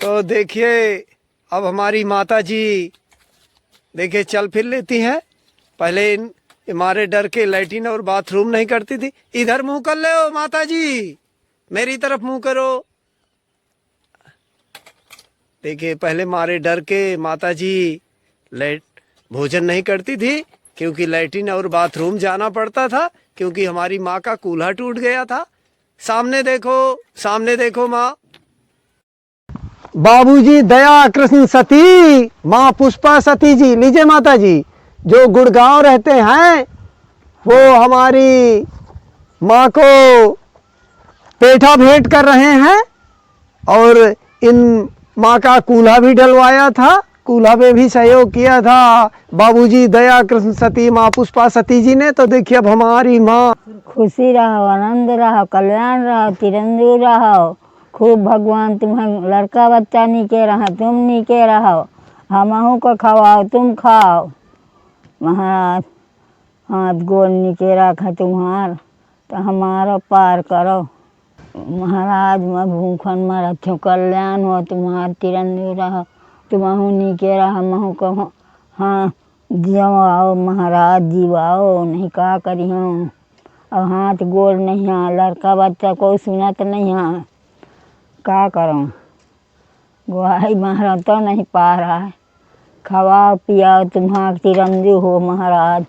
तो देखिए अब हमारी माता जी देखिए चल फिर लेती हैं। पहले हमारे डर के लैट्रिन और बाथरूम नहीं करती थी। इधर मुंह कर ले ओ माता जी, मेरी तरफ मुंह करो। देखिए पहले मारे डर के माता जी भोजन नहीं करती थी, क्योंकि लैट्रिन और बाथरूम जाना पड़ता था, क्योंकि हमारी माँ का कूल्हा टूट गया था। सामने देखो माँ। बाबूजी दया कृष्ण सती, माँ पुष्पा सती जी। लीजिए माता जी, जो गुड़गांव रहते हैं वो हमारी माँ को पेठा भेंट कर रहे हैं, और इन माँ का कूल्हा भी डलवाया था, कूल्हा में भी सहयोग किया था बाबूजी दया कृष्ण सती माँ पुष्पा सती जी ने। तो देखिए अब हमारी माँ। खुशी रहो, आनंद रहो, कल्याण रहो, चिरंजीव रहो। खूब भगवान तुम्हें लड़का बच्चा नीके रहो, तुम नीके रहो, हमहू को खवाओ, तुम खाओ। महाराज हाथ गोल नीचे रखा तुम्हार, तो हमारा पार करो। महाराज मैं भूखन मर अच्छो कल्याण हो तुम्हार, चिरंजीव रहो, तुम्हू नीके रहो, हमहू को हाँ जिवाओ महाराज, जीवाओ नहीं का करी हूँ। अब हाथ गोल नहीं है, लड़का बच्चा कोई सुनत नहीं है, का करूँ। गुहाई महाराज तो नहीं पा रहा है। खवाओ पियाओ, तुम्हारा चिरंजीव हो महाराज।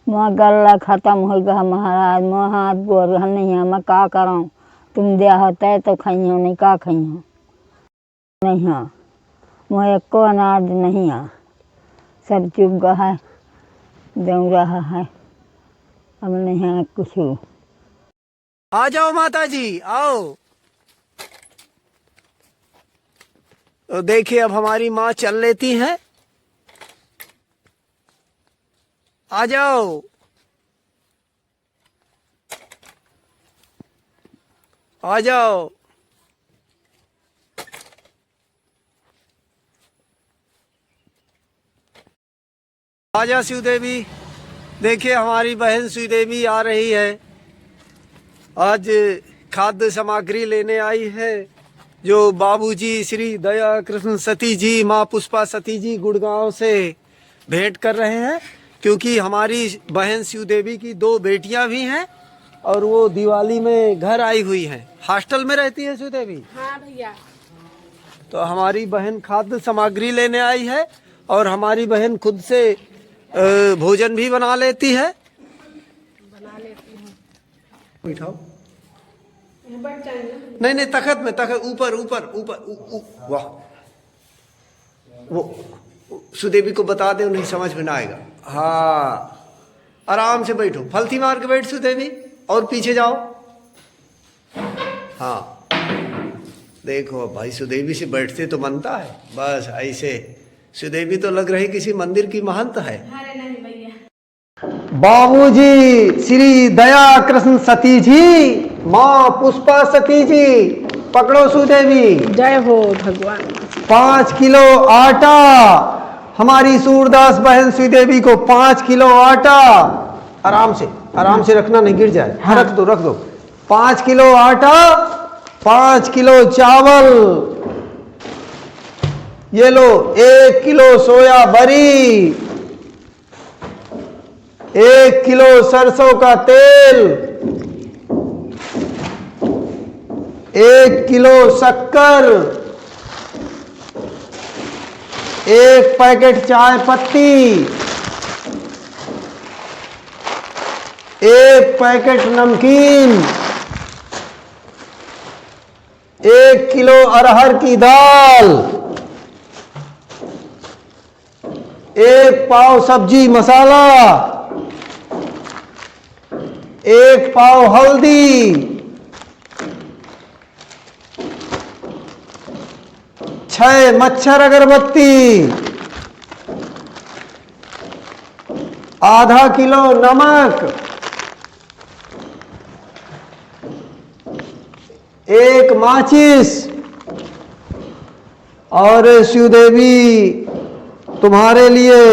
मोह गला खत्म हो गया महाराज, मोह हाथ गोल नहीं है, मैं का करूँ। तुम दिया होता है तो खाइयो, नहीं का खाइयो नहीं है। मोह एको अनाज नहीं है, सब चुप गया है, दौड़ रहा है, अब नहीं है कुछ। आ जाओ माता जी, आओ। तो देखिए अब हमारी माँ चल लेती हैं। आ जाओ, आ जाओ। आजा शिवदेवी। देखिए हमारी बहन शिवदेवी आ रही है, आज खाद्य सामग्री लेने आई है, जो बाबूजी श्री दया कृष्ण सती जी माँ पुष्पा सती जी गुड़गांव से भेंट कर रहे हैं। क्योंकि हमारी बहन शिवदेवी की 2 बेटियां भी हैं, और वो दिवाली में घर आई हुई हैं। हॉस्टल में रहती है शिवदेवी। हाँ भैया। तो हमारी बहन खाद्य सामग्री लेने आई है, और हमारी बहन खुद से भोजन भी बना लेती है। बना लेती हूँ। बैठाओ। बैठ जाएंगे। नहीं तखत में, तखत ऊपर ऊपर ऊपर। वाह, वो सुदेवी को बता दे, नहीं समझ में ना आएगा। हाँ आराम से बैठो, फलती मार के बैठ सुदेवी, और पीछे जाओ। हाँ देखो भाई, सुदेवी से बैठते तो बनता है, बस ऐसे। सुदेवी तो लग रही किसी मंदिर की महंत है। अरे नहीं भैया। बाबूजी श्री दया कृष्ण सती जी माँ पुष्पा सती जी, पकड़ो सुदेवी। जय हो भगवान। 5 किलो आटा, हमारी सूरदास बहन श्रीदेवी को 5 किलो आटा। आराम से रखना, नहीं गिर जाए। हाँ रख दो। 5 किलो आटा, 5 किलो चावल, ये लो 1 किलो सोया बरी, 1 किलो सरसों का तेल, 1 किलो शक्कर, 1 पैकेट चाय पत्ती, 1 पैकेट नमकीन, 1 किलो अरहर की दाल, 1 पाव सब्जी मसाला, 1 पाव हल्दी, 6 मच्छर अगरबत्ती, आधा किलो नमक, 1 माचिस। और शिवदेवी तुम्हारे लिए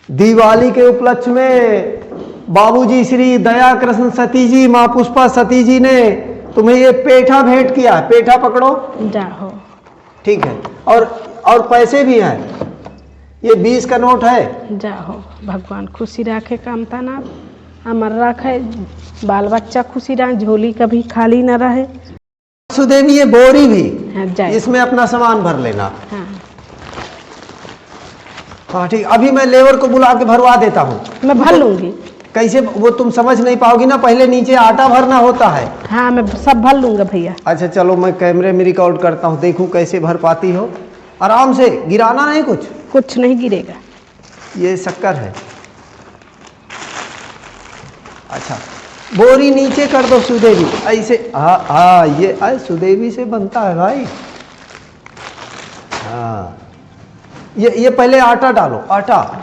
दिवाली के उपलक्ष्य में बाबूजी श्री दया कृष्ण सती जी माँ पुष्पा सती जी ने तुम्हें ये पेठा भेंट किया है, पेठा पकड़ो। जाओ। ठीक है। और पैसे भी हैं, ये 20 का नोट है। जाओ, भगवान खुशी रखे, कामता ना अमर रखे, बाल बच्चा खुशी रहे, झोली कभी खाली ना रहे। सुदेवी ये बोरी भी, हाँ, जाए। इसमें अपना सामान भर लेना। हाँ हाँ ठीक, अभी मैं लेबर को बुला के भरवा देता हूँ। मैं भर लूंगी। कैसे, वो तुम समझ नहीं पाओगी ना, पहले नीचे आटा भरना होता है। हाँ मैं सब भर लूंगा भैया। अच्छा चलो, मैं कैमरे में रिकॉर्ड करता हूँ, देखूँ कैसे भर पाती हो। आराम से, गिराना नहीं कुछ। कुछ नहीं गिरेगा। ये शक्कर है। अच्छा, बोरी नीचे कर दो सुदेवी, ऐसे। हाँ ये सुदेवी से बनता है भाई। हाँ, ये पहले आटा डालो, आटा।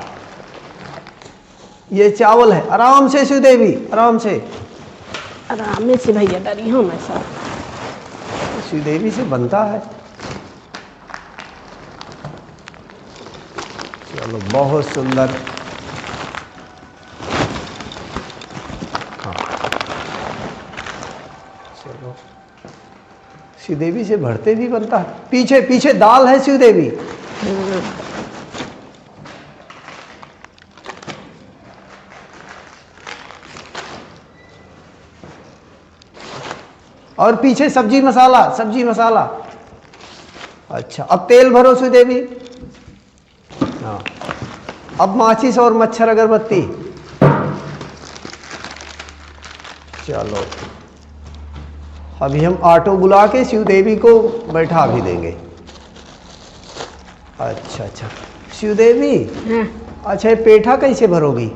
ये चावल है। आराम से सुदेवी, आराम से। आराम से भैया, डरी हूँ मैं सब। सुदेवी से बनता है। चलो बहुत सुंदर। हाँ चलो, श्रीदेवी से भरते भी बनता है। पीछे पीछे दाल है श्रीदेवी। और पीछे सब्जी मसाला, सब्जी मसाला। अच्छा, अब तेल भरो श्रीदेवी। हाँ, अब माचिस और मच्छर अगरबत्ती। चलो, अभी हम ऑटो बुला के शिवदेवी को बैठा भी देंगे। अच्छा अच्छा, शिवदेवी। हाँ। अच्छा, ये पेठा कैसे भरोगी?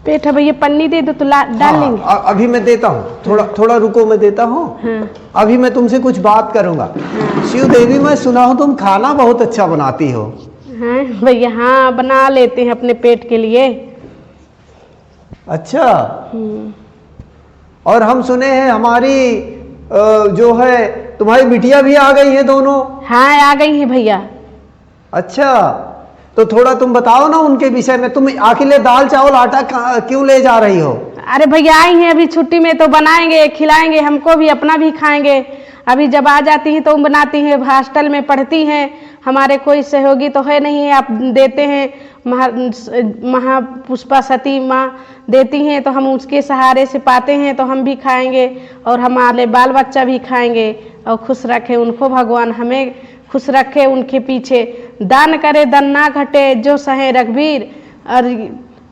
पेठा भैया पन्नी दे दो तो डाल लेंगे। अभी मैं देता हूँ, थोड़ा थोड़ा रुको, मैं देता हूँ। हाँ। अभी मैं तुमसे कुछ बात करूँगा। हाँ। शिवदेवी, मैं सुना हूँ तुम खाना बहुत अच्छा बनाती हो। हाँ भैया, हाँ बना लेते हैं अपने पेट के लिए। अच्छा, और हम सुने हैं हमारी जो है तुम्हारी बिटिया भी आ गई है दोनों। हाँ आ गई है भैया। अच्छा, तो थोड़ा तुम बताओ ना उनके विषय में। तुम अकेले दाल चावल आटा क्यों ले जा रही हो? अरे भैया आई हैं अभी छुट्टी में, तो बनाएंगे खिलाएंगे, हमको भी अपना भी खाएंगे। अभी जब आ जाती हैं तो बनाती हैं, हॉस्टल में पढ़ती हैं, हमारे कोई सहयोगी तो है नहीं है, आप देते हैं, महापुष्पा सती माँ देती हैं, तो हम उसके सहारे से पाते हैं, तो हम भी खाएंगे और हमारे बाल बच्चा भी खाएंगे। और खुश रखे उनको भगवान, हमें खुश रखे, उनके पीछे दान करे, दन ना घटे, जो सहे रघुवीर। और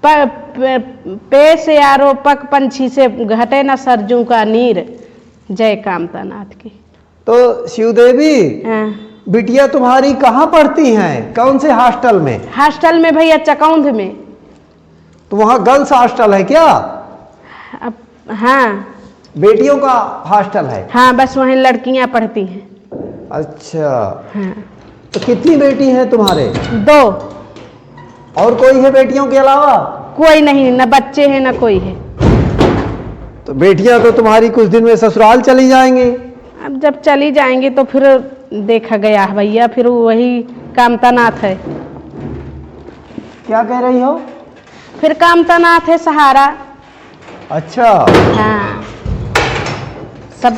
पे से आरो पक पंछी से घटे न सरजू का नीर। जय कामता नाथ की। तो शिवदेवी, हाँ। बिटिया तुम्हारी कहाँ पढ़ती हैं? कौन से हॉस्टल में? हॉस्टल में भैया, चकौंध में। तो वहाँ गर्ल्स हॉस्टल है क्या? हाँ, बेटियों का हॉस्टल है। हाँ बस वहीं लड़कियां पढ़ती हैं। अच्छा, हाँ। तो कितनी बेटी हैं तुम्हारे? 2। और कोई है बेटियों के अलावा? कोई नहीं, न बच्चे हैं न कोई है। तो बेटियां तो तुम्हारी कुछ दिन में ससुराल चली जाएंगी। अब जब चली जाएंगी तो फिर देखा गया भैया, फिर वही कामता नाथ है। क्या कह रही हो? फिर कामता नाथ है सहारा। अच्छा। हाँ, सब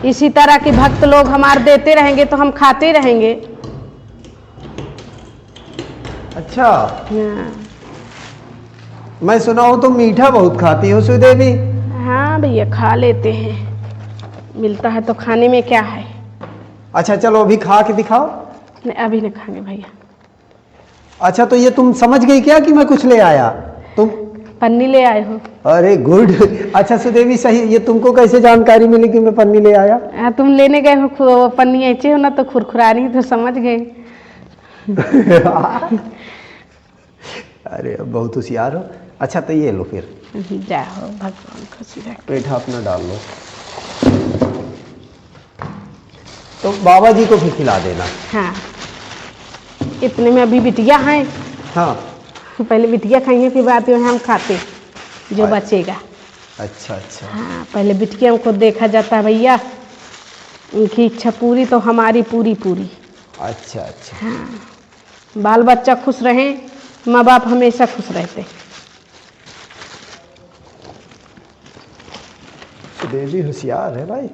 इसी तरह के भक्त लोग हमारे देते रहेंगे तो हम खाते रहेंगे। अच्छा, हाँ। मैं सुना हूं तुम मीठा बहुत खाती हो श्रीदेवी। हाँ भैया, खा लेते हैं, मिलता है तो खाने में क्या है। अच्छा चलो, अभी खा के दिखाओ। नहीं अभी नहीं खाएंगे भैया। अच्छा, तो ये तुम समझ गई क्या कि मैं कुछ ले आया? तुम पन्नी ले आए हो? अरे गुड। अच्छा सुदेवी, सही, ये तुमको कैसे जानकारी मिली कि मैं पन्नी ले आया? तुम लेने गए हो, पन्नी ऐसे हो ना तो खुरखुरा रही तो समझ गए। अरे बहुत होशियार हो। अच्छा, तो ये लो फिर। जाओ, भगवान खुशी रखे। पेठा अपना डाल लो, तो बाबा जी को भी खिला देना। हाँ, इतने में अभी बिटिया हैं। हाँ, पहले बिटिया खाएंगे फिर बाद में हम खाते जो बचेगा। अच्छा अच्छा। हाँ, पहले बिटिया को देखा जाता है भैया, उनकी इच्छा पूरी तो हमारी पूरी पूरी। अच्छा अच्छा। हाँ, बाल बच्चा खुश रहें, माँ बाप हमेशा खुश रहते। देवी होशियार है भाई।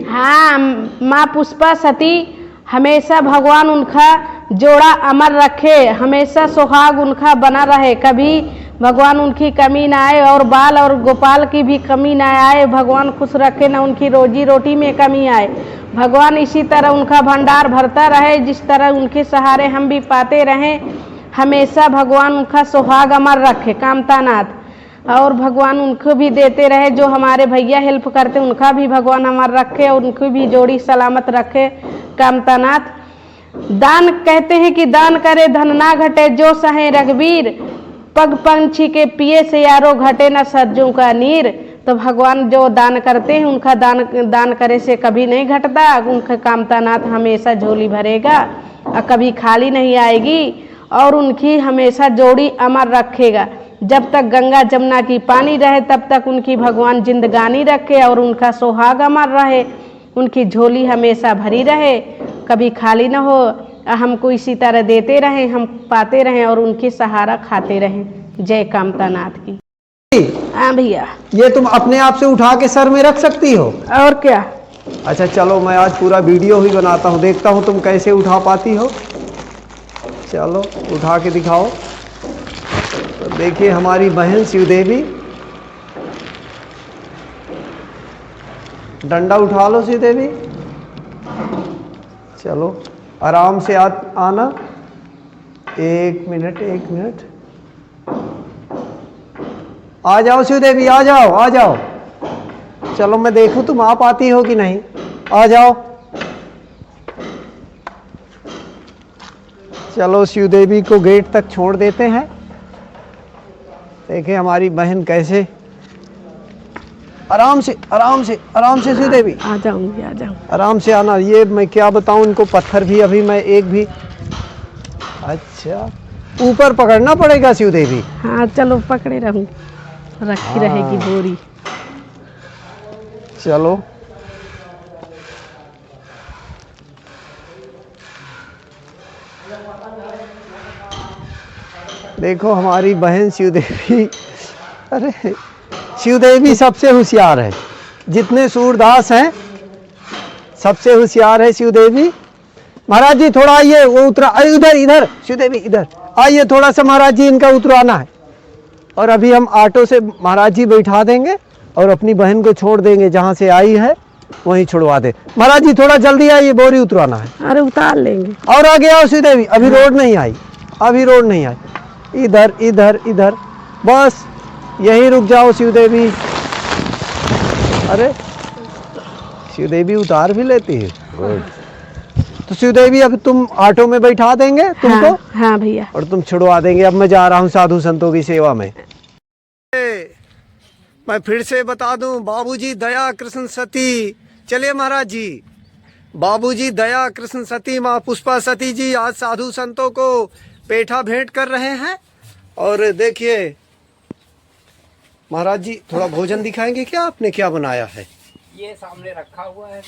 हाँ, माँ पुष्पा सती हमेशा भगवान उनका जोड़ा अमर रखे, हमेशा सुहाग उनका बना रहे, कभी भगवान उनकी कमी ना आए और बाल और गोपाल की भी कमी ना आए। भगवान खुश रखे, ना उनकी रोजी रोटी में कमी आए। भगवान इसी तरह उनका भंडार भरता रहे, जिस तरह उनके सहारे हम भी पाते रहें। हमेशा भगवान उनका सुहाग अमर रखे कामतानाथ, और भगवान उनको भी देते रहे। जो हमारे भैया हेल्प करते उनका भी भगवान अमर रखे और उनकी भी जोड़ी सलामत रखे कामतानाथ। दान कहते हैं कि दान करे धन ना घटे, जो सहे रघुवीर, पग पंछी के पिए से यारो घटे न सज्जों का नीर। तो भगवान जो दान करते हैं उनका दान करे से कभी नहीं घटता। उनका कामतानाथ हमेशा झोली भरेगा और कभी खाली नहीं आएगी, और उनकी हमेशा जोड़ी अमर रखेगा। जब तक गंगा जमुना की पानी रहे तब तक उनकी भगवान जिंदगानी रखे और उनका सुहाग अमर रहे, उनकी झोली हमेशा भरी रहे, कभी खाली न हो। हमको इसी तरह देते रहें, हम पाते रहें और उनके सहारा खाते रहें। जय कामतानाथ की। हाँ भैया, ये तुम अपने आप से उठा के सर में रख सकती हो? और क्या। अच्छा चलो, मैं आज पूरा वीडियो ही बनाता हूँ, देखता हूँ तुम कैसे उठा पाती हो। चलो उठा के दिखाओ। तो देखिए हमारी बहन श्रीदेवी, डंडा उठा लो श्रीदेवी। चलो आराम से आना। एक मिनट एक मिनट, आ जाओ श्रीदेवी, आ जाओ आ जाओ। चलो मैं देखूं तुम आ पाती हो कि नहीं। आ जाओ। चलो श्रीदेवी को गेट तक छोड़ देते हैं। देखिए हमारी बहन कैसे, आराम से आराम से आराम से श्रीदेवी। आ जाऊंगी, आ जाऊँ। आराम से आना। ये मैं क्या बताऊं, इनको पत्थर भी अभी मैं एक भी, अच्छा ऊपर पकड़ना पड़ेगा श्रीदेवी। हाँ चलो पकड़े रहूँ, रखी रहेगी बोरी। चलो देखो हमारी बहन शिवदेवी। अरे शिवदेवी सबसे होशियार है, जितने सूरदास हैं सबसे होशियार है शिवदेवी। महाराज जी थोड़ा आइए, वो उतरा, इधर इधर शिवदेवी इधर आइए थोड़ा सा। महाराज जी इनका उतरवाना है, और अभी हम ऑटो से महाराज जी बैठा देंगे और अपनी बहन को छोड़ देंगे, जहाँ से आई है वहीं छुड़वा दे। महाराज जी थोड़ा जल्दी आइए, बोरी उतरवाना है। अरे उतार लेंगे। और आगे आओ श्रीदेवी, अभी रोड नहीं आई, अभी रोड नहीं आई। इधर इधर इधर, बस यहीं रुक जाओ श्रीदेवी। अरे श्रीदेवी उतार भी लेती है, गुड। तो श्रीदेवी अब तुम ऑटो में बैठा देंगे तुमको। हाँ, हाँ भैया, और तुम छुड़वा देंगे। अब मैं जा रहा हूँ साधु संतों की सेवा में। मैं फिर से बता दूं, बाबूजी दया कृष्ण सती, चलिए महाराज जी। बाबूजी दया कृष्ण सती, माँ पुष्पा सती जी आज साधु संतों को पेठा भेंट कर रहे हैं। और देखिए महाराज जी थोड़ा भोजन दिखाएंगे क्या, आपने क्या बनाया है? ये सामने रखा हुआ है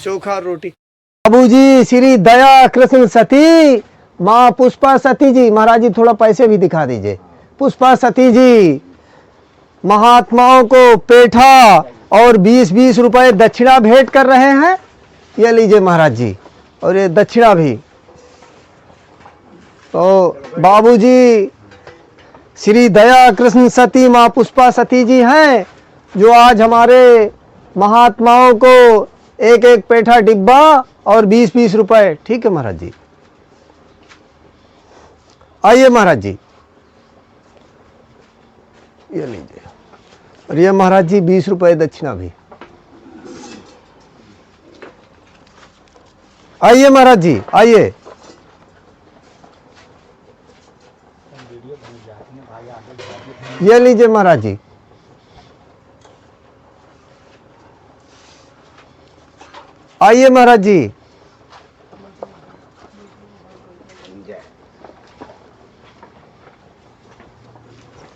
चोखा रोटी। बाबूजी श्री दया कृष्ण सती, माँ पुष्पा सती जी, महाराज जी थोड़ा पैसे भी दिखा दीजिए। पुष्पा सती जी महात्माओं को पेठा और 20-20 रुपए दक्षिणा भेंट कर रहे हैं। ये लीजिए महाराज जी, और ये दक्षिणा भी। तो बाबूजी श्री दया कृष्ण सती माँ पुष्पा सती जी हैं, जो आज हमारे महात्माओं को एक एक पेठा डिब्बा और 20-20 रुपए। ठीक है महाराज जी, आइए महाराज जी, ये लीजिए। और ये महाराज जी 20 रुपए दक्षिणा भी। आइए महाराज जी, आइए। ये लीजिए महाराज जी। आइए महाराज जी।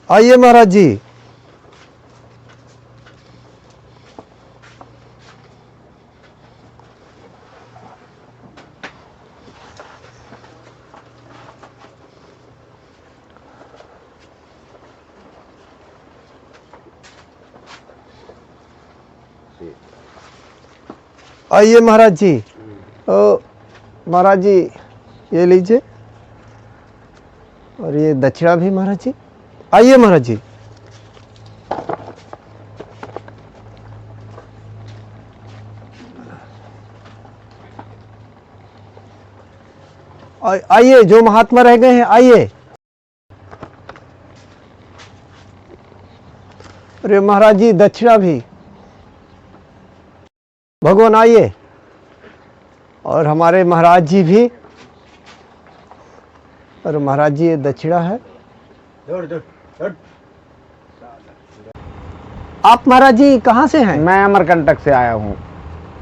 आइए महाराज जी। आइए महाराज जी। महाराज जी ये लीजिए, और ये दक्षिणा भी महाराज जी। आइए महाराज जी। आइए, जो महात्मा रह गए हैं आइए। अरे महाराज जी दक्षिणा भी। भगवान आइए। और हमारे महाराज जी भी। और महाराज जी ये दक्षिणा है। आप महाराज जी कहाँ से हैं? मैं अमरकंटक से आया हूँ।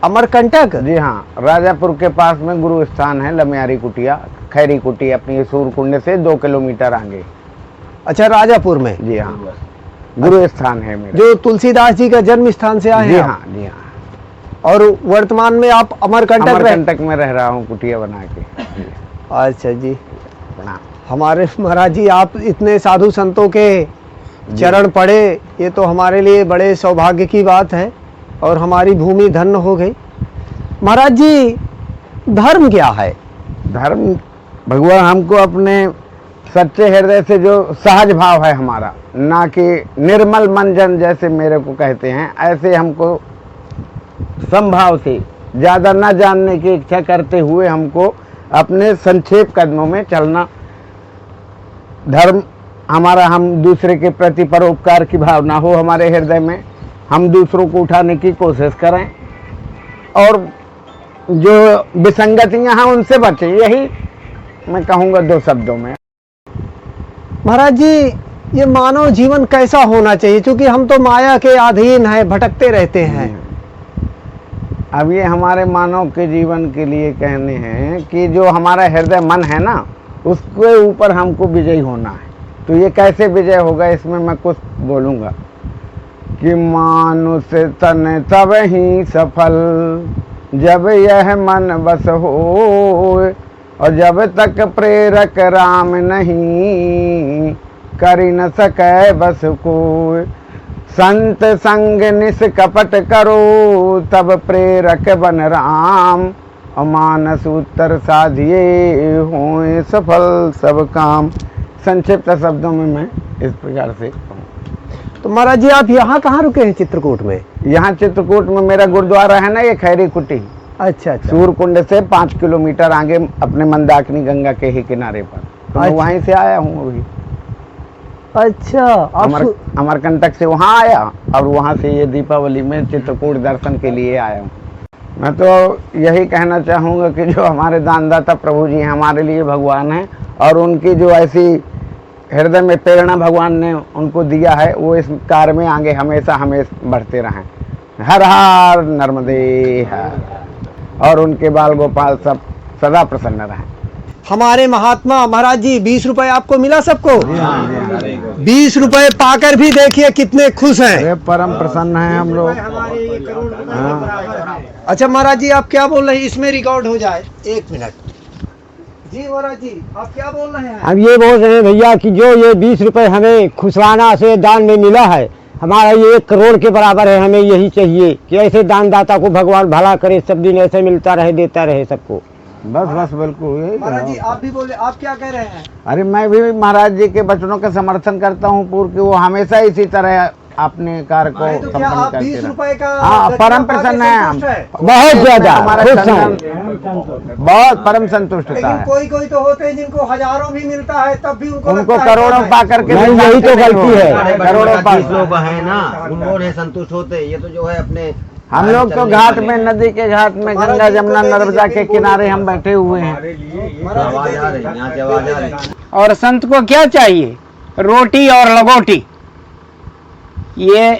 अमरकंटक? जी हाँ, राजापुर के पास में गुरु स्थान है लमियारी कुटिया, खैरी कुटी अपनी सूरकुंड से 2 किलोमीटर आगे। अच्छा, राजापुर में? जी हाँ, गुरु स्थान है मेरा। जो तुलसीदास जी का जन्म स्थान से आए हैं? जी हाँ, जी हाँ। और वर्तमान में आप अमरकंटक में रह रहा हूँ, कुटिया बना के। अच्छा जी। प्रणाम। हमारे महाराज जी आप इतने साधु संतों के चरण पड़े, ये तो हमारे लिए बड़े सौभाग्य की बात है, और हमारी भूमि धन्य हो गई। महाराज जी धर्म क्या है? धर्म भगवान हमको अपने सच्चे हृदय से, जो सहज भाव है हमारा, ना कि निर्मल मन जन जैसे मेरे को कहते हैं, ऐसे हमको संभाव से ज़्यादा न जानने की इच्छा करते हुए हमको अपने संक्षेप कदमों में चलना धर्म हमारा। हम दूसरे के प्रति परोपकार की भावना हो हमारे हृदय में, हम दूसरों को उठाने की कोशिश करें, और जो विसंगतियां हैं उनसे बचें। यही मैं कहूँगा 2 शब्दों में। महाराज जी ये मानव जीवन कैसा होना चाहिए? क्योंकि हम तो माया के अधीन हैं, भटकते रहते हैं। अब ये हमारे मानव के जीवन के लिए कहने हैं कि जो हमारा हृदय मन है ना, उसके ऊपर हमको विजयी होना है। तो ये कैसे विजय होगा, इसमें मैं कुछ बोलूँगा कि मानुष तन तब ही सफल, जब यह मन बस हो, और जब तक प्रेरक राम नहीं, करी न सके बस कोई। संत संग निष्कपट करो, तब प्रेरक बन राम, और मानस उत्तर साधिए होए सफल सब काम। संक्षिप्त शब्दों में मैं इस प्रकार से कहूँ। तो महाराज जी आप यहाँ कहाँ रुके हैं? चित्रकूट में? यहाँ चित्रकूट में मेरा गुरुद्वारा है ना, ये खैरी कुटी। अच्छा अच्छा। सूरकुंड से 5 किलोमीटर आगे अपने मंदाकिनी गंगा के ही किनारे पर। तो मैं वहीं से आया हूँ अभी। अच्छा। अमरकंटक से वहाँ आया, और वहाँ से ये दीपावली में चित्रकूट दर्शन के लिए आया हूँ। मैं तो यही कहना चाहूँगा कि जो हमारे दानदाता प्रभु जी हैं, हमारे लिए भगवान हैं, और उनकी जो ऐसी हृदय में प्रेरणा भगवान ने उनको दिया है, वो इस कार्य में आगे हमेशा बढ़ते रहें। हर हर नर्मदे हर। और उनके बाल गोपाल सब सदा प्रसन्न रहें। हमारे महात्मा महाराज जी 20 रुपए आपको मिला सबको? 20 रुपए पाकर भी देखिए कितने खुश हैं। अरे परम प्रसन्न हैं हम लोग। अच्छा महाराज जी आप क्या बोल रहे हैं? इसमें रिकॉर्ड हो जाए। 1 मिनट जी। महाराज जी आप क्या बोल रहे हैं? हम ये बोल रहे हैं भैया कि जो ये 20 रुपए हमें खुशवाना से दान में मिला है, हमारा ये 1 करोड़ के बराबर है। हमें यही चाहिए कि ऐसे दानदाता को भगवान भला करे, सब दिन ऐसे मिलता रहे, देता रहे सबको। बस बिल्कुल। महाराज जी आप भी बोले, आप क्या कह रहे हैं? अरे मैं भी महाराज जी के वचनों का समर्थन करता हूँ पूर्ण, कि वो हमेशा इसी तरह अपने कार्य को तो क्या आप 20 रुपए का? हाँ, परम प्रसन्न है हम, बहुत ज्यादा बहुत परम संतुष्टता है। कोई कोई तो होते हैं जिनको हजारों भी मिलता है, तब भी उनको करोड़ों पा करके यही तो गलती है। करोड़ों पा लोग है ना, उन्होंने संतुष्ट होते। ये तो जो है अपने हम लोग तो घाट में, नदी के घाट में, गंगा जमुना नर्मदा के किनारे हम बैठे हुए हैं। आवाज आ रही, यहाँ से आवाज आ रही। और संत को क्या चाहिए? रोटी और लगोटी। ये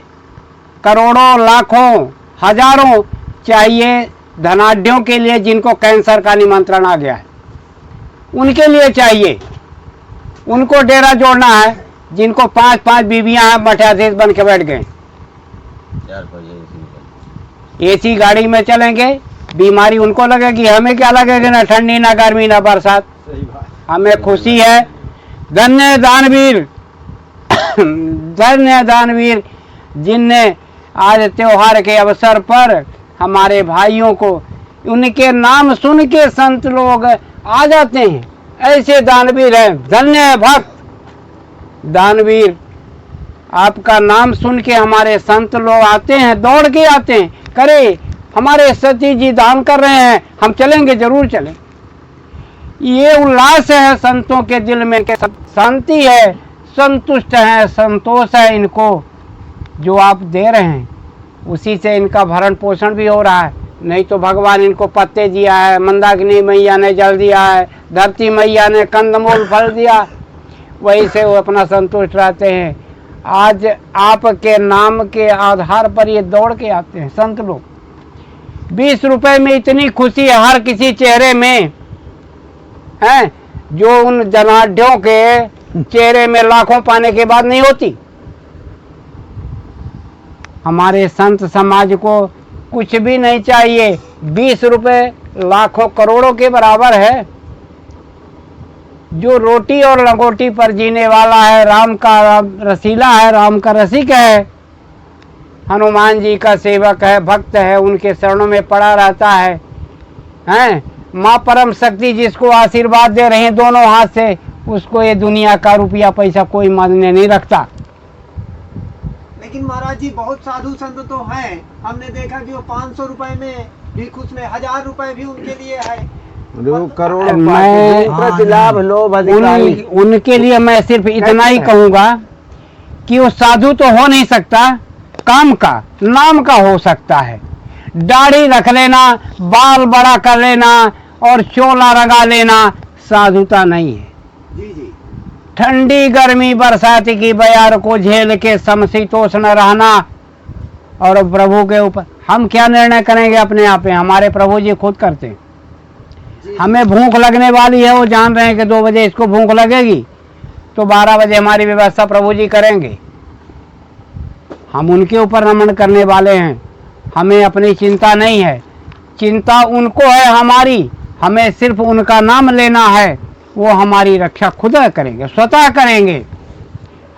करोड़ों, लाखों, हजारों चाहिए धनाढ्यों के लिए, जिनको कैंसर का निमंत्रण आ गया है, उनके लिए चाहिए। उनको डेरा जोड़ना है, जिनको 5-5 बीवियां हैं, मठाधीश बन के बैठ गए। एसी गाड़ी में चलेंगे, बीमारी उनको लगेगी, हमें क्या लगेगी? ना ठंडी, ना गर्मी, ना बरसात। हमें खुशी है। धन्य दानवीर, धन्य दानवीर जिनने आज त्योहार के अवसर पर हमारे भाइयों को उनके नाम सुन के संत लोग आ जाते हैं। ऐसे दानवीर हैं, धन्य है भक्त दानवीर। आपका नाम सुन के हमारे संत लोग आते हैं, दौड़ के आते हैं, करे हमारे सती जी दान कर रहे हैं, हम चलेंगे, जरूर चलें। ये उल्लास है संतों के दिल में, के शांति है, संतुष्ट है, संतोष है इनको जो आप दे रहे हैं, उसी से इनका भरण पोषण भी हो रहा है। नहीं तो भगवान इनको पत्ते दिया है, मंदाकिनी मैया ने जल दिया है, धरती मैया ने कंदमूल फल दिया, वही से वो अपना संतुष्ट रहते हैं। आज आपके नाम के आधार पर ये दौड़ के आते हैं संत लोग। 20 रुपए में इतनी खुशी है हर किसी चेहरे में है, जो उन जनाढ़ों के चेहरे में लाखों पाने के बाद नहीं होती। हमारे संत समाज को कुछ भी नहीं चाहिए, 20 रुपए लाखों करोड़ों के बराबर है। जो रोटी और लंगोटी पर जीने वाला है, राम का रसीला है, राम का रसिक है, हनुमान जी का सेवक है, भक्त है, उनके शरणों में पड़ा रहता है, हैं? माँ परम शक्ति जिसको आशीर्वाद दे रहे हैं दोनों हाथ से, उसको ये दुनिया का रुपया पैसा कोई मायने नहीं रखता। लेकिन महाराज जी बहुत साधु संत तो हैं, हमने देखा कि वो 500 रुपए में भी खुश नहीं, 1000 रुपए भी उनके लिए है। करोड़ों मैं लाभ लोभ अधिकारी उनके लिए मैं सिर्फ इतना ही कहूँगा कि वो साधु तो हो नहीं सकता, काम का नाम का हो सकता है। दाढ़ी रख लेना, बाल बड़ा कर लेना और चोला रंगा लेना साधुता नहीं है। जी जी। ठंडी गर्मी बरसात की बयार को झेल के समशीतोष्ण रहना और प्रभु के ऊपर हम क्या निर्णय करेंगे अपने आप में, हमारे प्रभु जी खुद करते हैं। हमें भूख लगने वाली है, वो जान रहे हैं कि 2 बजे इसको भूख लगेगी, तो 12 बजे हमारी व्यवस्था प्रभु जी करेंगे। हम उनके ऊपर नमन करने वाले हैं, हमें अपनी चिंता नहीं है, चिंता उनको है हमारी, हमें सिर्फ उनका नाम लेना है, वो हमारी रक्षा खुद करेंगे, स्वतः करेंगे।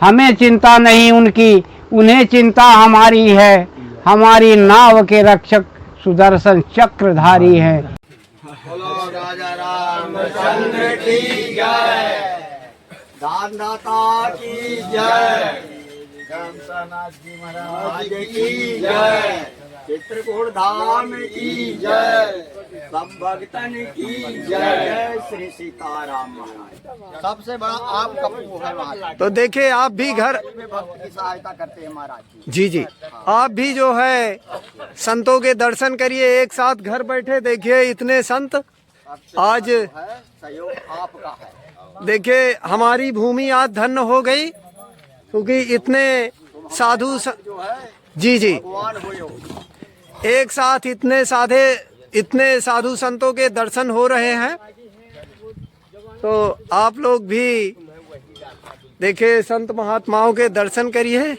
हमें चिंता नहीं उनकी, उन्हें चिंता हमारी है। हमारी नाव के रक्षक सुदर्शन चक्रधारी है। राजा रामचंद्र की जय, दानदाता की जय, रामनाथ जी महाराज की जय, चित्रकूट धाम की जय, सब भक्तन की जय, श्री सीताराम महाराज। सबसे बड़ा आपका वो है महाराज। तो देखिए आप भी घर में भक्त की सहायता करते हैं महाराज जी जी, आप भी जो है संतों के दर्शन करिए, एक साथ घर बैठे देखिए इतने संत। आज सहयोग आपका है। देखिए हमारी भूमि आज धन्य हो गई, क्योंकि इतने साधु जी जी एक साथ इतने साधु संतों के दर्शन हो रहे हैं। तो आप लोग भी देखिए संत महात्माओं के दर्शन करिए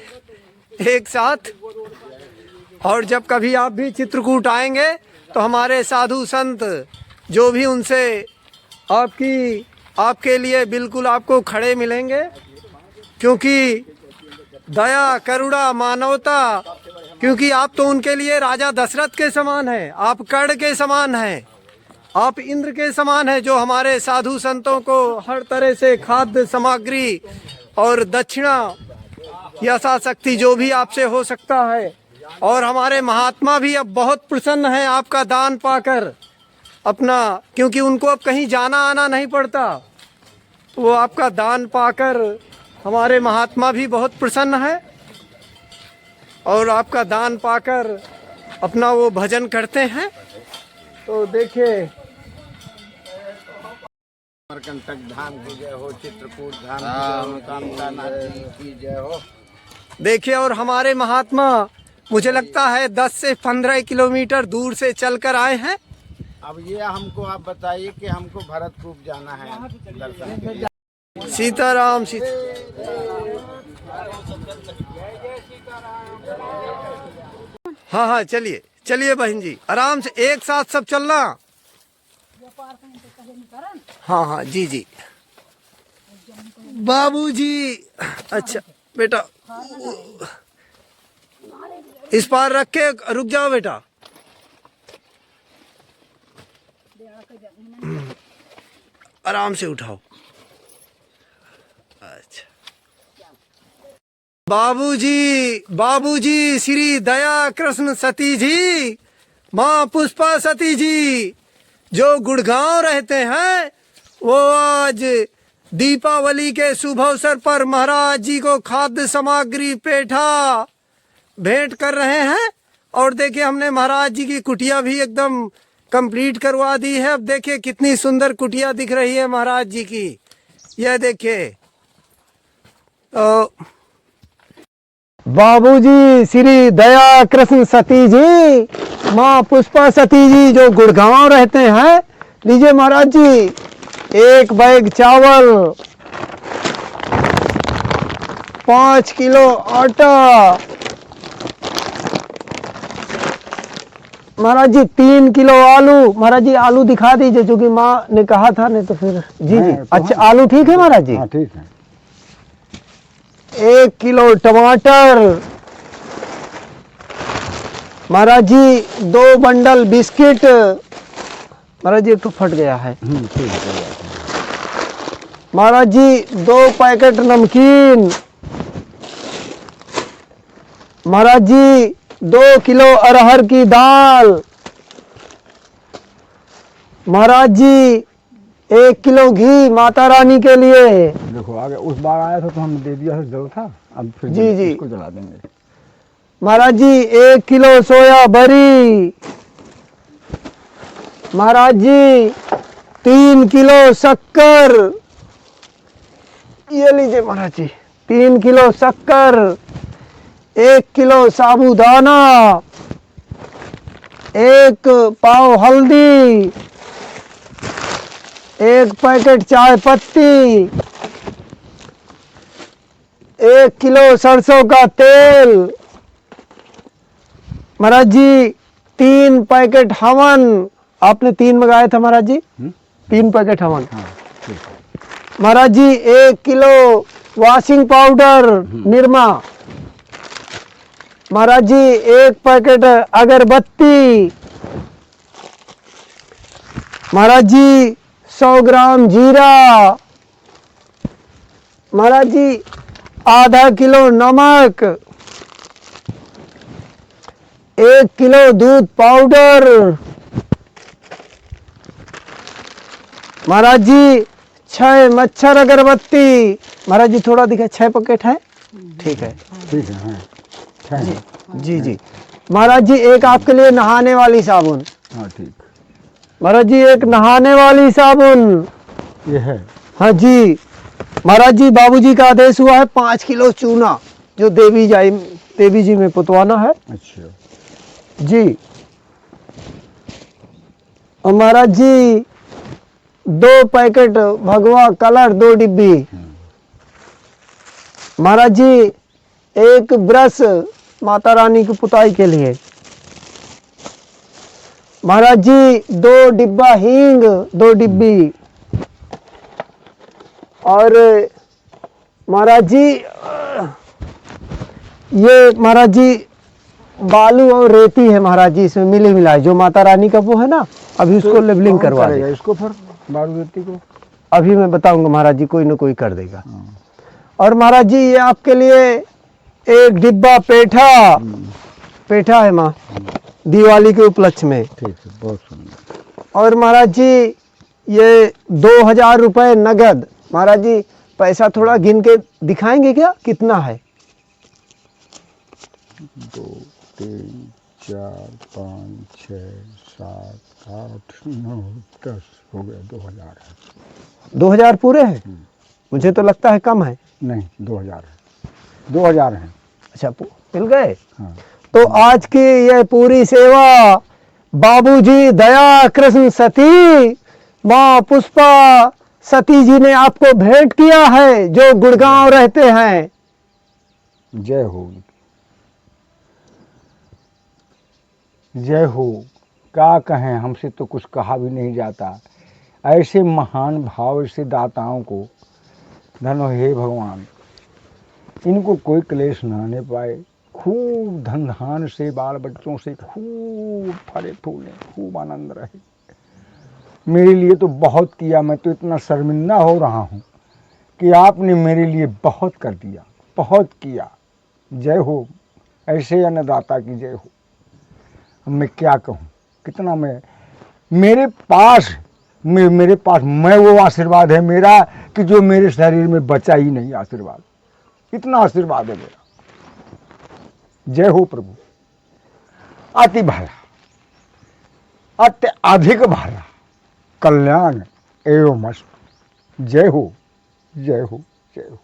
एक साथ। और जब कभी आप भी चित्रकूट आएंगे तो हमारे साधु संत जो भी उनसे आपके लिए बिल्कुल आपको खड़े मिलेंगे, क्योंकि दया करुणा मानवता, क्योंकि आप तो उनके लिए राजा दशरथ के समान हैं, आप कर्ण के समान हैं, आप इंद्र के समान हैं, जो हमारे साधु संतों को हर तरह से खाद्य सामग्री और दक्षिणा यथाशक्ति जो भी आपसे हो सकता है। और हमारे महात्मा भी अब बहुत प्रसन्न हैं आपका दान पाकर अपना, क्योंकि उनको अब कहीं जाना आना नहीं पड़ता, वो आपका दान पाकर हमारे महात्मा भी बहुत प्रसन्न है और आपका दान पाकर अपना वो भजन करते हैं। तो देखिए अमरकंटक धाम की जय हो, चित्रकूट धाम की जय हो, कामतानाथ जी की जय हो। देखिए, और हमारे महात्मा मुझे लगता है 10 से 15 किलोमीटर दूर से चलकर आए हैं। अब ये हमको आप बताइए कि हमको भरतकूप जाना है दर्शन के लिए। सीताराम हाँ हाँ, चलिए चलिए बहन जी, आराम से एक साथ सब चलना। हाँ हाँ जी जी। बाबूजी, अच्छा बेटा इस पार रख के रुक जाओ बेटा। आराम से उठाओ। अच्छा बाबूजी श्री दया कृष्ण सती जी, माँ पुष्पा सती जी जो गुड़गांव रहते हैं, वो आज दीपावली के शुभ अवसर पर महाराज जी को खाद्य सामग्री पेठा भेंट कर रहे हैं। और देखिए हमने महाराज जी की कुटिया भी एकदम कंप्लीट करवा दी है। अब देखिए कितनी सुंदर कुटिया दिख रही है महाराज जी की। यह देखिए बाबूजी श्री दया कृष्ण सती जी, माँ पुष्पा सती जी जो गुड़गांव रहते हैं। लीजिए महाराज जी, एक बैग चावल, 5 किलो आटा, महाराज जी 3 किलो आलू। महाराज जी आलू दिखा दीजिए, क्योंकि माँ ने कहा था, नहीं तो फिर जी जी। अच्छा आलू ठीक है महाराज जी? हाँ ठीक है। 1 किलो टमाटर, महाराज जी 2 बंडल बिस्किट। महाराज जी एक तो फट गया है। ठीक है। महाराज जी 2 पैकेट नमकीन। महाराज जी 2 किलो अरहर की दाल। महाराज जी 1 किलो घी माता रानी के लिए। देखो आगे उस बार आया था तो हम दे दिया था, जरूर था, अब फिर जी जी इसको जला देंगे। महाराज जी 1 किलो सोया बरी। महाराज जी 3 किलो शक्कर। ये लीजिए महाराज जी 3 किलो शक्कर, 1 किलो साबूदाना, 1 पाव हल्दी, 1 पैकेट चाय पत्ती, 1 किलो सरसों का तेल। महाराज जी 3 पैकेट हवन। आपने 3 मंगाए थे महाराज जी, 3 पैकेट हवन। महाराज जी 1 किलो वॉशिंग पाउडर निरमा। महाराज जी 1 पैकेट अगरबत्ती। महाराज जी 100 ग्राम जीरा। महाराज जी आधा किलो नमक, 1 किलो दूध पाउडर। महाराज जी 6 मच्छर अगरबत्ती। महाराज जी थोड़ा दिखा, 6 पैकेट है? ठीक है। ठीक है। हाँ जी जी जी। महाराज जी 1 आपके लिए नहाने वाली साबुन। हाँ ठीक। महाराज जी 1 नहाने वाली साबुन। ये है? हाँ जी। महाराज जी बाबूजी का आदेश हुआ है 5 किलो चूना, जो देवी जी में पुतवाना है। अच्छा जी। और महाराज जी 2 पैकेट भगवा कलर, 2 डिब्बी। महाराज जी 1 ब्रश माता रानी की पुताई के लिए। महाराज जी 2 डिब्बा हींग, 2 डिब्बी। और महाराज जी ये महाराज जी बालू और रेती है महाराज जी, इसमें मिले मिलाए, जो माता रानी का वो है ना, अभी उसको लेवलिंग करवा देगा। इसको फिर बालू रेती को अभी मैं बताऊंगा महाराज जी, कोई ना कोई कर देगा। और महाराज जी ये आपके लिए 1 डिब्बा पेठा। पेठा है माँ, दिवाली के उपलक्ष्य में। ठीक है, बहुत सुंदर। और महाराज जी ये 2000 रुपए नगद। महाराज जी पैसा थोड़ा गिन के दिखाएंगे क्या, कितना है? 2 3 4 5 6 7 8 9 10 हो गया, 2000 है। 2000 पूरे हैं? मुझे तो लगता है कम है। नहीं 2000 है, 2000 है। अच्छा मिल गए। हाँ। तो आज की यह पूरी सेवा बाबूजी दया कृष्ण सती, माँ पुष्पा सती जी ने आपको भेंट किया है, जो गुड़गांव रहते हैं। जय हो, जय हो। क्या कहें, हमसे तो कुछ कहा भी नहीं जाता। ऐसे महान भाव, ऐसे दाताओं को धन्य हे भगवान, इनको कोई क्लेश न आने पाए, खूब धन धान से बाल बच्चों से खूब फले फूले, खूब आनंद रहे। मेरे लिए तो बहुत किया, मैं तो इतना शर्मिंदा हो रहा हूँ कि आपने मेरे लिए बहुत कर दिया, बहुत किया। जय हो, ऐसे अन्नदाता की जय हो। अब मैं क्या कहूँ, कितना मेरे पास मैं वो आशीर्वाद है मेरा कि जो मेरे शरीर में बचा ही नहीं आशीर्वाद, इतना आशीर्वाद है मेरा। जय हो प्रभु। अति भला, अत्यधिक भला, कल्याण एवं अष्ट। जय हो, जय हो, जय हो।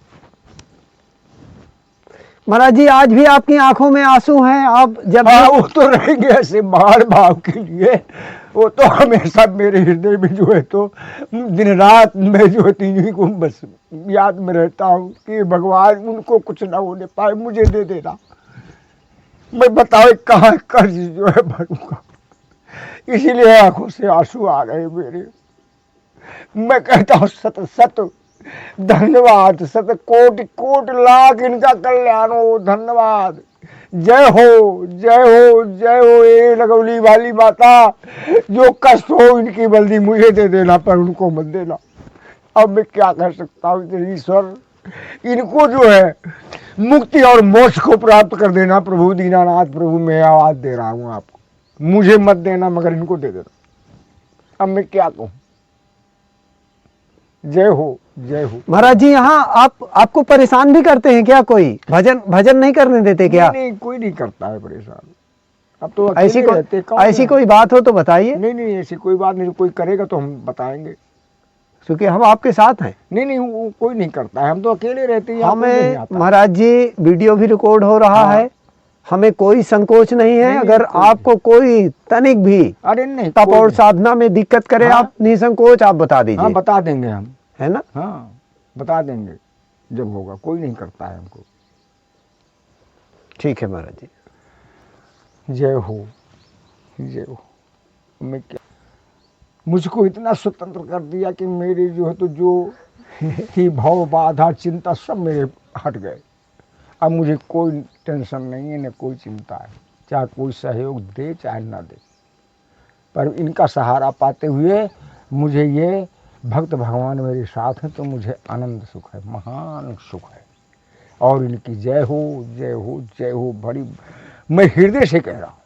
महाराज जी, आज भी आपकी आंखों में आंसू हैं। आप जब हाँ, वो तो रहेंगे ऐसे महान भाव के लिए, वो तो हमेशा मेरे हृदय में जो है तो दिन रात मैं जो है तीनों को बस याद में रहता हूँ कि भगवान उनको कुछ ना होने पाए, मुझे दे देना। मैं बताओ कहाँ कर्ज जो है भरूंगा, इसीलिए आंखों से आंसू आ गए मेरे। मैं कहता हूँ सत सत धन्यवाद, सत कोटि कोटि लाख इनका कल्याण हो, धन्यवाद। जय हो, जय हो, जय हो। ये लगौली वाली माता, जो कष्ट हो इनकी बल्दी मुझे दे देना, पर उनको मत देना। अब मैं क्या कर सकता हूँ तेरे ईश्वर, इनको जो है मुक्ति और मोक्ष को प्राप्त कर देना प्रभु दीनानाथ। प्रभु मैं आवाज दे रहा हूँ आपको, मुझे मत देना मगर इनको दे देना। अब मैं क्या कहूँ। जय हो, जय हो। महाराज जी, यहाँ आपको परेशान भी करते हैं क्या? कोई भजन नहीं करने देते क्या? नहीं, कोई नहीं करता है परेशान। अब तो अकेले रहते, ऐसी कोई बात हो तो बताइए। नहीं, ऐसी कोई बात नहीं। कोई करेगा तो हम बताएंगे, क्योंकि हम आपके साथ हैं। नहीं, वो कोई नहीं करता है, हम तो अकेले रहते हैं। हमें महाराज जी वीडियो भी रिकॉर्ड हो रहा है, हमें कोई संकोच नहीं है। अगर आपको कोई तनिक भी अरे नहीं तप और साधना में दिक्कत करे, आप निसंकोच आप बता दीजिए। हाँ, बता देंगे हम, है ना? हाँ, बता देंगे जब होगा। कोई नहीं करता है हमको। ठीक है महाराज जी। जय हो, जय हो। मैं क्या, मुझको इतना स्वतंत्र कर दिया कि मेरे जो है तो जो ही भाव बाधा चिंता सब मेरे हट गए। अब मुझे कोई टेंशन नहीं है, न कोई चिंता है, चाहे कोई सहयोग दे चाहे ना दे। पर इनका सहारा पाते हुए मुझे ये भक्त भगवान मेरे साथ हैं, तो मुझे आनंद सुख है, महान सुख है। और इनकी जय हो, जय हो, जय हो। बड़ी मैं हृदय से कह रहा हूँ,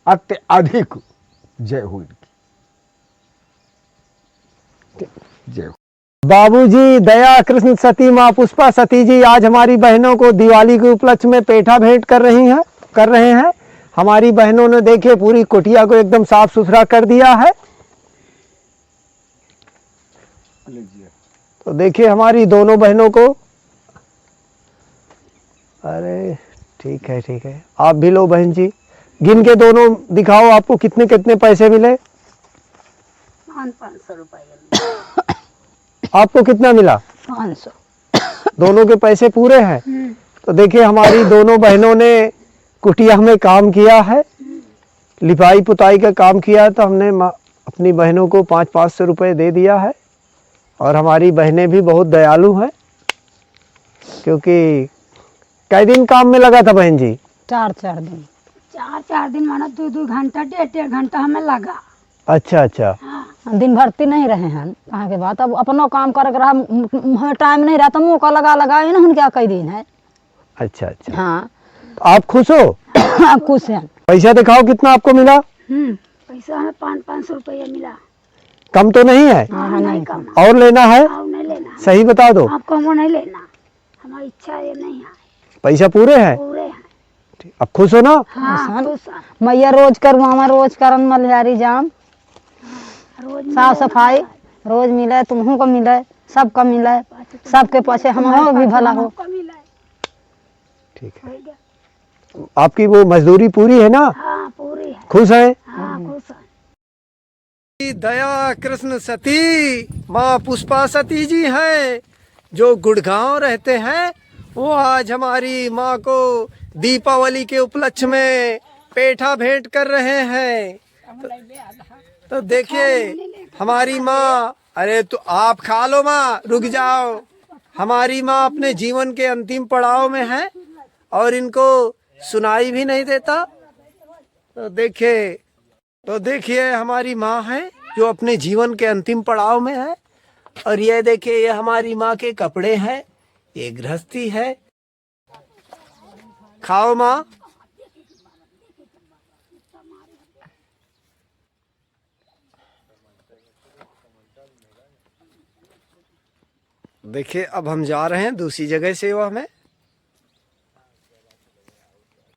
अत्यधिक जय हो इनकी, जय हो। बाबूजी दया कृष्ण सती माँ पुष्पा सती जी आज हमारी बहनों को दिवाली के उपलक्ष्य में पेठा भेंट कर रहे हैं। हमारी बहनों ने देखे पूरी कुटिया को एकदम साफ सुथरा कर दिया है। तो देखिए हमारी दोनों बहनों को। अरे ठीक है, ठीक है, आप भी लो बहन जी, गिन के दोनों दिखाओ आपको कितने कितने पैसे मिले। 500 रुपये। आपको कितना मिला? 500। दोनों के पैसे पूरे हैं। तो देखिए हमारी दोनों बहनों ने कुटिया में काम किया है, लिपाई पुताई का काम किया, तो हमने अपनी बहनों को 500 रुपये दे दिया है। और हमारी बहनें भी बहुत दयालु हैं, क्योंकि कई दिन काम में लगा था बहन जी? 4 दिन। 4 दिन माना 2 घंटा 1.5 घंटा हमें लगा। अच्छा। हाँ, दिन भरती नहीं रहे हैं कहाँ के बात। अब अपना काम कर रहा, टाइम नहीं रहा तो मौका लगा ना क्या कई दिन है। अच्छा। हाँ, आप खुश हो? आप खुश हैं। पैसा दिखाओ कितना आपको मिला। पैसा हमें 500 रुपया मिला। कम तो नहीं है? हाँ, नहीं कम। और लेना है? और नहीं लेना। सही बता दो। आपको वो नहीं लेना, हमारी इच्छा ये नहीं है। पैसा पूरे हैं? पूरे हैं। अब खुश हो ना? हाँ, मैया रोज कर मामा रोज करन मलिहारी जाम, साफ सफाई रोज मिले, तुम्हों को मिले, सबका मिले, सबके पाछे हमारा भी भला हो। ठीक है। आपकी वो मजदूरी पूरी है ना? हाँ, पूरी है। खुश है? हाँ, खुश है। दया कृष्ण सती माँ पुष्पा सती जी हैं, जो गुड़गांव रहते हैं। वो आज हमारी माँ को दीपावली के उपलक्ष्य में पेठा भेंट कर रहे हैं। तो देखिए हमारी माँ, अरे तो आप खा लो माँ, रुक जाओ। हमारी माँ अपने जीवन के अंतिम पड़ाव में है, और इनको सुनाई भी नहीं देता। तो देखिए हमारी माँ है जो अपने जीवन के अंतिम पड़ाव में है। और ये देखिए ये हमारी माँ के कपड़े हैं, ये गृहस्थी है। खाओ माँ। देखिए अब हम जा रहे हैं दूसरी जगह सेवा में।